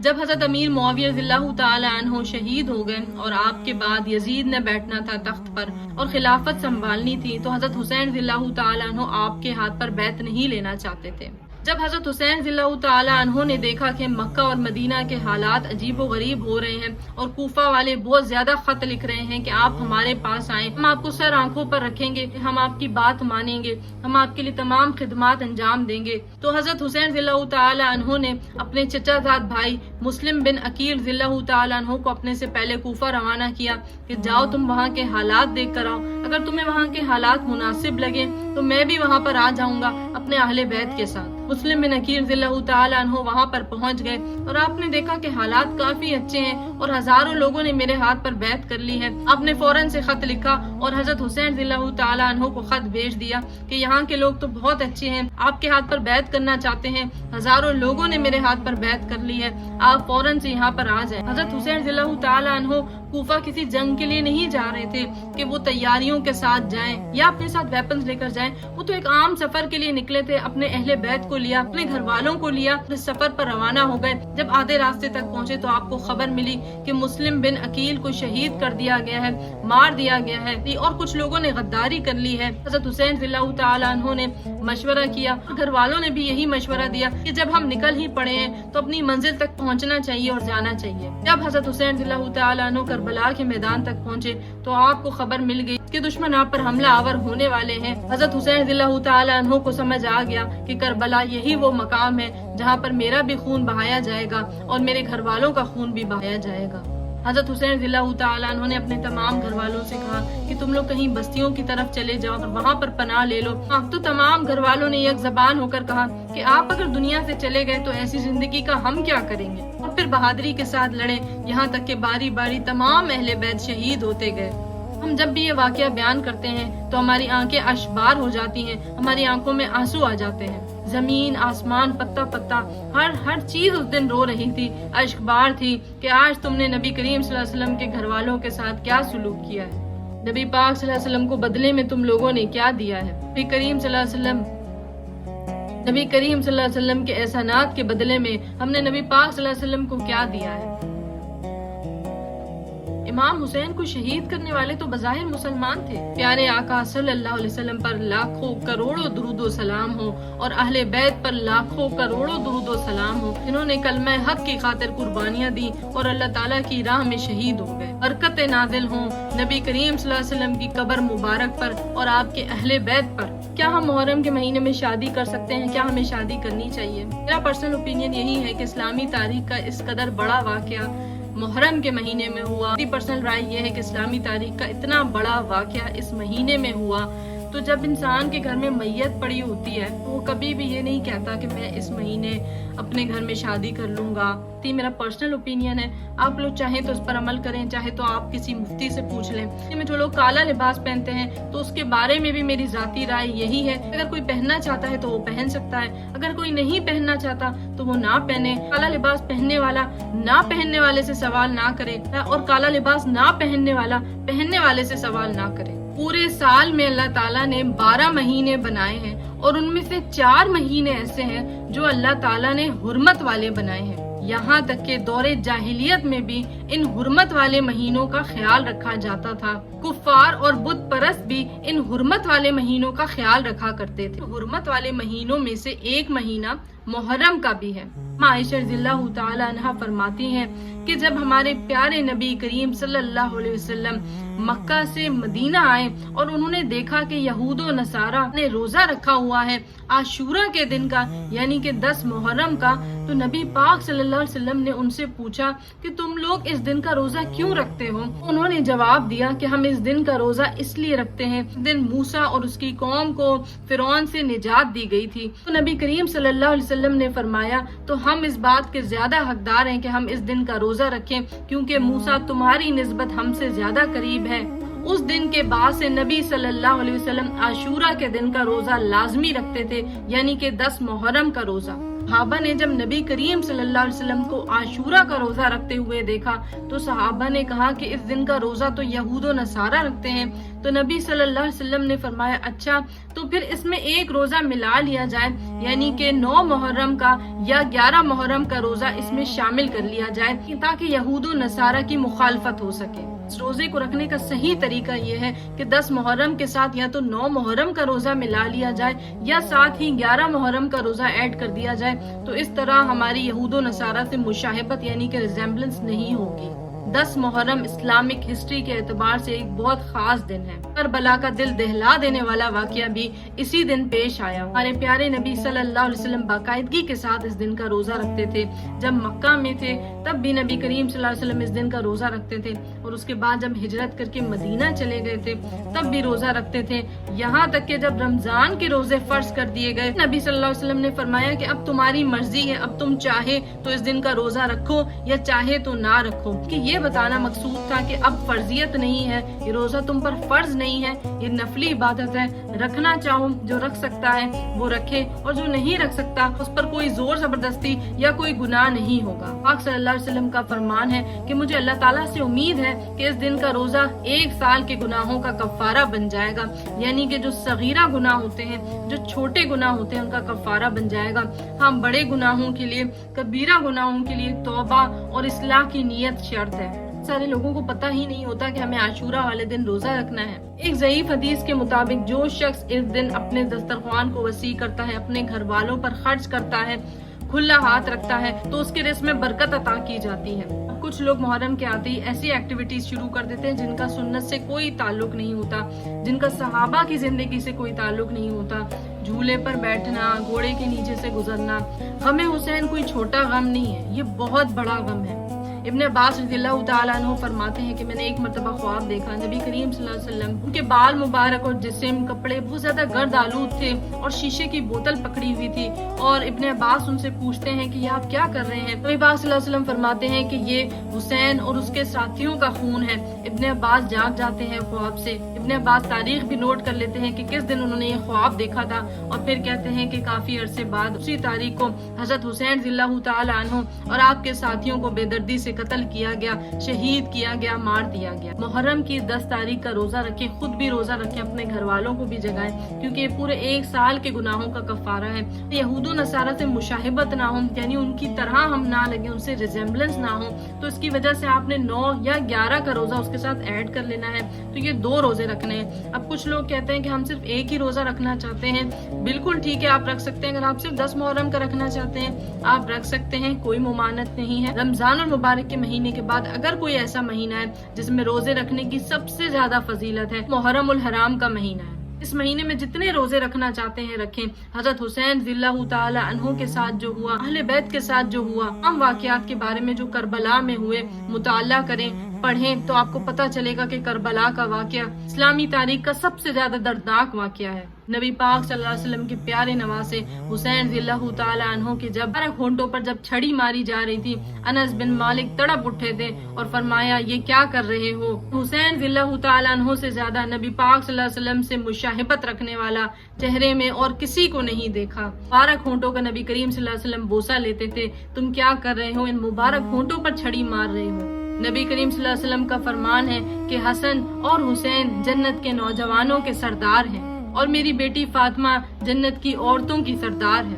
جب حضرت امیر معاویہ رضی اللہ تعالی عنہ شہید ہو گئے اور آپ کے بعد یزید نے بیٹھنا تھا تخت پر اور خلافت سنبھالنی تھی، تو حضرت حسین رضی اللہ تعالی عنہ آپ کے ہاتھ پر بیعت نہیں لینا چاہتے تھے۔ جب حضرت حسین رضی اللہ تعالی عنہ نے دیکھا کہ مکہ اور مدینہ کے حالات عجیب و غریب ہو رہے ہیں اور کوفہ والے بہت زیادہ خط لکھ رہے ہیں کہ آپ ہمارے پاس آئیں، ہم آپ کو سر آنکھوں پر رکھیں گے، ہم آپ کی بات مانیں گے، ہم آپ کے لیے تمام خدمات انجام دیں گے، تو حضرت حسین رضی اللہ تعالی عنہ نے اپنے چچا زاد بھائی مسلم بن عقیل رضی اللہ تعالی عنہ کو اپنے سے پہلے کوفہ روانہ کیا کہ جاؤ تم وہاں کے حالات دیکھ کر آؤ، اگر تمہیں وہاں کے حالات مناسب لگے تو میں بھی وہاں پر آ جاؤں گا اپنے اہل بیت کے ساتھ۔ مسلم بن عقیل رضی اللہ تعالی عنہ وہاں پر پہنچ گئے اور آپ نے دیکھا کہ حالات کافی اچھے ہیں اور ہزاروں لوگوں نے میرے ہاتھ پر بیعت کر لی ہے۔ آپ نے فوراً سے خط لکھا اور حضرت حسین رضی اللہ تعالی عنہ کو خط بھیج دیا کہ یہاں کے لوگ تو بہت اچھے ہیں، آپ کے ہاتھ پر بیعت کرنا چاہتے ہیں، ہزاروں لوگوں نے میرے ہاتھ پر بیعت کر لی ہے، آپ فوراً سے یہاں پر آ جائیں۔ حضرت حسین رضی اللہ تعالی عنہ کوفہ کسی جنگ کے لیے نہیں جا رہے تھے کہ وہ تیاریوں کے ساتھ جائیں یا اپنے ساتھ ویپنز لے کر جائیں، وہ تو ایک عام سفر کے لیے نکلے تھے، اپنے اہل بیت کو لیا، اپنے گھر والوں کو لیا، اس سفر پر روانہ ہو گئے۔ جب آدھے راستے تک پہنچے تو آپ کو خبر ملی کہ مسلم بن عقیل کو شہید کر دیا گیا ہے، مار دیا گیا ہے اور کچھ لوگوں نے غداری کر لی ہے۔ حضرت حسین رضی اللہ تعالی عنہ نے مشورہ کیا، گھر والوں نے بھی یہی مشورہ دیا کہ جب ہم نکل ہی پڑے ہیں تو اپنی منزل تک پہنچنا چاہیے اور جانا چاہیے۔ جب حضرت حسین رضی اللہ تعالی عنہ کربلا کے میدان تک پہنچے تو آپ کو خبر مل گئی کہ دشمن آپ پر حملہ آور ہونے والے ہیں۔ حضرت حسین رضی اللہ تعالی عنہ کو سمجھ آ گیا کہ کربلا یہی وہ مقام ہے جہاں پر میرا بھی خون بہایا جائے گا اور میرے گھر والوں کا خون بھی بہایا جائے گا۔ حضرت حسین رضی اللہ تعالی عنہ نے اپنے تمام گھر والوں سے کہا کہ تم لوگ کہیں بستیوں کی طرف چلے جاؤ اور وہاں پر پناہ لے لو۔ اب تو تمام گھر والوں نے یک زبان ہو کر کہا کہ آپ اگر دنیا سے چلے گئے تو ایسی زندگی کا ہم کیا کریں گے، اور پھر بہادری کے ساتھ لڑے، یہاں تک کہ باری باری تمام اہل بیت شہید ہوتے گئے۔ ہم جب بھی یہ واقعہ بیان کرتے ہیں تو ہماری آنکھیں اشبار ہو جاتی ہیں، ہماری آنکھوں میں آنسو آ جاتے ہیں۔ زمین، آسمان، پتا پتا، ہر چیز اس دن رو رہی تھی، اشکبار تھی کہ آج تم نے نبی کریم صلی اللہ علیہ وسلم کے گھر والوں کے ساتھ کیا سلوک کیا ہے، نبی پاک صلی اللہ علیہ وسلم کو بدلے میں تم لوگوں نے کیا دیا ہے، نبی کریم صلی اللہ علیہ وسلم کے احسانات کے بدلے میں ہم نے نبی پاک صلی اللہ علیہ وسلم کو کیا دیا ہے۔ امام حسین کو شہید کرنے والے تو بظاہر مسلمان تھے، پیارے آقا صلی اللہ علیہ وسلم پر لاکھوں کروڑوں درود و سلام ہو اور اہل بیت پر لاکھوں کروڑوں درود و سلام ہو، جنہوں نے کلمہ حق کی خاطر قربانیاں دی اور اللہ تعالیٰ کی راہ میں شہید ہو گئے۔ برکتیں نازل ہوں نبی کریم صلی اللہ علیہ وسلم کی قبر مبارک پر اور آپ کے اہل بیت پر۔ کیا ہم محرم کے مہینے میں شادی کر سکتے ہیں؟ کیا ہمیں شادی کرنی چاہیے؟ میرا پرسنل اوپینین یہی ہے کہ اسلامی تاریخ کا اس قدر بڑا واقعہ محرم کے مہینے میں ہوا، میری پرسنل رائے یہ ہے کہ اسلامی تاریخ کا اتنا بڑا واقعہ اس مہینے میں ہوا، تو جب انسان کے گھر میں میت پڑی ہوتی ہے تو وہ کبھی بھی یہ نہیں کہتا کہ میں اس مہینے اپنے گھر میں شادی کر لوں گا۔ یہ میرا پرسنل اوپینین ہے، آپ لوگ چاہیں تو اس پر عمل کریں، چاہے تو آپ کسی مفتی سے پوچھ لیں۔ میں جو لوگ کالا لباس پہنتے ہیں تو اس کے بارے میں بھی میری ذاتی رائے یہی ہے، اگر کوئی پہننا چاہتا ہے تو وہ پہن سکتا ہے، اگر کوئی نہیں پہننا چاہتا تو وہ نہ پہنے۔ کالا لباس پہننے والا نہ پہننے والے سے سوال نہ کرے اور کالا لباس نہ پہننے والا پہننے والے سے سوال نہ کرے۔ پورے سال میں اللہ تعالیٰ نے 12 مہینے بنائے ہیں اور ان میں سے 4 مہینے ایسے ہیں جو اللہ تعالیٰ نے حرمت والے بنائے ہیں۔ یہاں تک کہ دور جاہلیت میں بھی ان حرمت والے مہینوں کا خیال رکھا جاتا تھا، کفار اور بت پرست بھی ان حرمت والے مہینوں کا خیال رکھا کرتے تھے۔ حرمت والے مہینوں میں سے ایک مہینہ محرم کا بھی ہے۔ عائشہ رضی اللہ تعالی عنہا فرماتی ہیں کہ جب ہمارے پیارے نبی کریم صلی اللہ علیہ وسلم مکہ سے مدینہ آئے اور انہوں نے دیکھا کہ یہود و نصارہ نے روزہ رکھا ہوا ہے عاشورہ کے دن کا، یعنی کہ 10 محرم کا، تو نبی پاک صلی اللہ علیہ وسلم نے ان سے پوچھا کہ تم لوگ اس دن کا روزہ کیوں رکھتے ہو؟ انہوں نے جواب دیا کہ ہم اس دن کا روزہ اس لیے رکھتے ہیں، اس دن موسیٰ اور اس کی قوم کو فرعون سے نجات دی گئی تھی۔ تو نبی کریم صلی اللہ علیہ وسلم نے فرمایا تو ہم اس بات کے زیادہ حقدار ہیں کہ ہم اس دن کا روزہ رکھیں، کیونکہ موسیٰ تمہاری نسبت ہم سے زیادہ قریب ہے۔ اس دن کے بعد سے نبی صلی اللہ علیہ وسلم عاشورہ کے دن کا روزہ لازمی رکھتے تھے، یعنی کہ 10 محرم کا روزہ۔ صحابہ نے جب نبی کریم صلی اللہ علیہ وسلم کو عاشورہ کا روزہ رکھتے ہوئے دیکھا تو صحابہ نے کہا کہ اس دن کا روزہ تو یہود و نصارہ رکھتے ہیں۔ تو نبی صلی اللہ علیہ وسلم نے فرمایا اچھا تو پھر اس میں ایک روزہ ملا لیا جائے، یعنی کہ 9 محرم کا یا 11 محرم کا روزہ اس میں شامل کر لیا جائے تاکہ یہود و نصارہ کی مخالفت ہو سکے۔ اس روزے کو رکھنے کا صحیح طریقہ یہ ہے کہ 10 محرم کے ساتھ یا تو 9 محرم کا روزہ ملا لیا جائے یا ساتھ ہی 11 محرم کا روزہ ایڈ کر دیا جائے، تو اس طرح ہماری یہود و نصارہ سے مشابہت یعنی کہ ریزمبلنس نہیں ہوگی۔ 10 محرم اسلامک ہسٹری کے اعتبار سے ایک بہت خاص دن ہے۔ کربلا کا دل دہلا دینے والا واقعہ بھی اسی دن پیش آیا۔ ہمارے پیارے نبی صلی اللہ علیہ وسلم باقاعدگی کے ساتھ اس دن کا روزہ رکھتے تھے۔ جب مکہ میں تھے تب بھی نبی کریم صلی اللہ علیہ وسلم اس دن کا روزہ رکھتے تھے، اور اس کے بعد جب ہجرت کر کے مدینہ چلے گئے تھے تب بھی روزہ رکھتے تھے، یہاں تک کہ جب رمضان کے روزے فرض کر دیے گئے نبی صلی اللہ علیہ وسلم نے فرمایا کہ اب تمہاری مرضی ہے، اب تم چاہے تو اس دن کا روزہ رکھو یا چاہے تو نہ رکھو، کہ یہ بتانا مقصود تھا کہ اب فرضیت نہیں ہے، یہ روزہ تم پر فرض نہیں ہے، یہ نفلی عبادت ہے، رکھنا چاہو جو رکھ سکتا ہے وہ رکھے اور جو نہیں رکھ سکتا اس پر کوئی زور زبردستی یا کوئی گناہ نہیں ہوگا۔ پاک صلی اللہ علیہ وسلم کا فرمان ہے کہ مجھے اللہ تعالیٰ سے امید ہے کہ اس دن کا روزہ 1 سال کے گناہوں کا کفارہ بن جائے گا، یعنی کہ جو صغیرہ گناہ ہوتے ہیں، جو چھوٹے گناہ ہوتے ہیں ان کا کفارہ بن جائے گا۔ ہم بڑے گناہوں کے لیے، کبیرہ گناہوں کے لیے توبہ اور اصلاح کی نیت شرط ہے۔ سارے لوگوں کو پتہ ہی نہیں ہوتا کہ ہمیں عاشورہ والے دن روزہ رکھنا ہے۔ ایک ضعیف حدیث کے مطابق جو شخص اس دن اپنے دسترخوان کو وسیع کرتا ہے، اپنے گھر والوں پر خرچ کرتا ہے، کھلا ہاتھ رکھتا ہے تو اس کے رزق میں برکت عطا کی جاتی ہے۔ کچھ لوگ محرم کے آتے ہی ایسی ایکٹیویٹیز شروع کر دیتے ہیں جن کا سنت سے کوئی تعلق نہیں ہوتا، جن کا صحابہ کی زندگی سے کوئی تعلق نہیں ہوتا۔ جھولے پر بیٹھنا، گھوڑے کے نیچے سے گزرنا، غم حسین کوئی چھوٹا غم نہیں ہے، یہ بہت بڑا غم ہے۔ ابن عباس رضی اللہ تعالیٰ عنہ فرماتے ہیں کہ میں نے ایک مرتبہ خواب دیکھا، نبی کریم صلی اللہ علیہ وسلم، ان کے بال مبارک اور جسم، کپڑے بہت زیادہ گرد آلود تھے اور شیشے کی بوتل پکڑی ہوئی تھی، اور ابن عباس ان سے پوچھتے ہیں کہ یہ آپ کیا کر رہے ہیں؟ نبی پاک صلی اللہ علیہ وسلم فرماتے ہیں کہ یہ حسین اور اس کے ساتھیوں کا خون ہے۔ ابن عباس جاگ جاتے ہیں خواب سے۔ ابن عباس تاریخ بھی نوٹ کر لیتے ہیں کہ کس دن انہوں نے یہ خواب دیکھا تھا، اور پھر کہتے ہیں کہ کافی عرصے بعد اسی تاریخ کو حضرت حسین رضی اللہ تعالیٰ عنہ اور آپ کے ساتھیوں کو بے دردی سے قتل کیا گیا، شہید کیا گیا، مار دیا گیا۔ محرم کی 10 تاریخ کا روزہ رکھیں، خود بھی روزہ رکھیں، اپنے گھر والوں کو بھی جگائیں، کیونکہ یہ پورے 1 سال کے گناہوں کا کفارہ ہے۔ یہود و نصارہ سے مشابہت نہ ہو، یعنی ان کی طرح ہم نہ لگیں، ان سے ریزمبلنس نہ ہو، تو اس کی وجہ سے آپ نے 9 یا 11 کا روزہ اس کے ساتھ ایڈ کر لینا ہے، تو یہ 2 روزے رکھنے ہیں۔ اب کچھ لوگ کہتے ہیں کہ ہم صرف ایک ہی روزہ رکھنا چاہتے ہیں، بالکل ٹھیک ہے، آپ رکھ سکتے ہیں۔ اگر آپ صرف 10 محرم کا رکھنا چاہتے ہیں آپ رکھ سکتے ہیں، کوئی ممانعت نہیں ہے۔ رمضان المبارک کے مہینے کے بعد اگر کوئی ایسا مہینہ ہے جس میں روزے رکھنے کی سب سے زیادہ فضیلت ہے، محرم الحرام کا مہینہ ہے۔ اس مہینے میں جتنے روزے رکھنا چاہتے ہیں رکھیں۔ حضرت حسین رضی اللہ تعالی عنہ کے ساتھ جو ہوا، اہل بیت کے ساتھ جو ہوا، ہم واقعات کے بارے میں جو کربلا میں ہوئے مطالعہ کریں، پڑھیں، تو آپ کو پتہ چلے گا کہ کربلا کا واقعہ اسلامی تاریخ کا سب سے زیادہ دردناک واقعہ ہے۔ نبی پاک صلی اللہ علیہ وسلم کے پیارے نواسے حسین رضی اللہ تعالی عنہ کے جب 12 گھونٹوں پر جب چھڑی ماری جا رہی تھی، انس بن مالک تڑپ اٹھے تھے اور فرمایا یہ کیا کر رہے ہو؟ حسین رضی اللہ تعالی عنہ سے زیادہ نبی پاک صلی اللہ علیہ وسلم سے مشابہت رکھنے والا چہرے میں اور کسی کو نہیں دیکھا۔ 12 گھونٹوں کا نبی کریم صلی اللہ علیہ وسلم بوسہ لیتے تھے، تم کیا کر رہے ہو؟ ان مبارک گھونٹوں پر چھڑی مار رہے ہو۔ نبی کریم صلی اللہ علیہ وسلم کا فرمان ہے کہ حسن اور حسین جنت کے نوجوانوں کے سردار ہیں، اور میری بیٹی فاطمہ جنت کی عورتوں کی سردار ہے۔